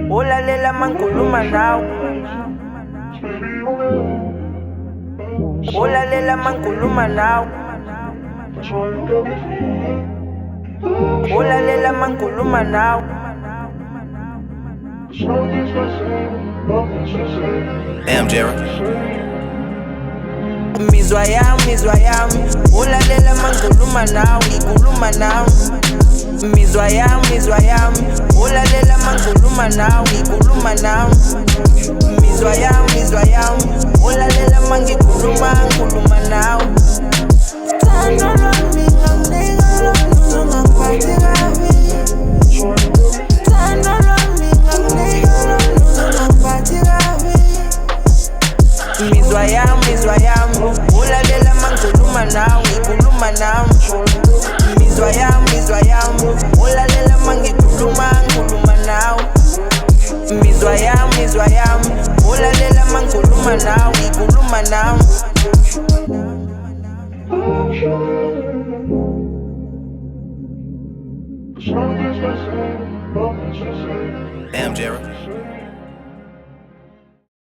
ulalela mangikhuluma nawe, ulalela mangikhuluma nawe, ulalela mangikhuluma nawe. Damn, Jerry. Mizwa yami, ulalela mangikhuluma nawe, ngikhuluma nawe. Mizwa yami, ulalela mangikhuluma nawe, ngikhuluma nawe. Mizwa yami, ulalela mangikhuluma nawe. Thando lwami nganginika lona ungangiphathi kabi. Thando lwami nganginika lona ungangiphathi kabi. Mizwa yami, ulalela mangikhuluma nawe, ngikhuluma nawe. Mizwa yami, ulalela mangikhuluma nawe. Mizwa yami, ulalela mangikhuluma nawe, ngikhuluma nawe. Damn, Jerry.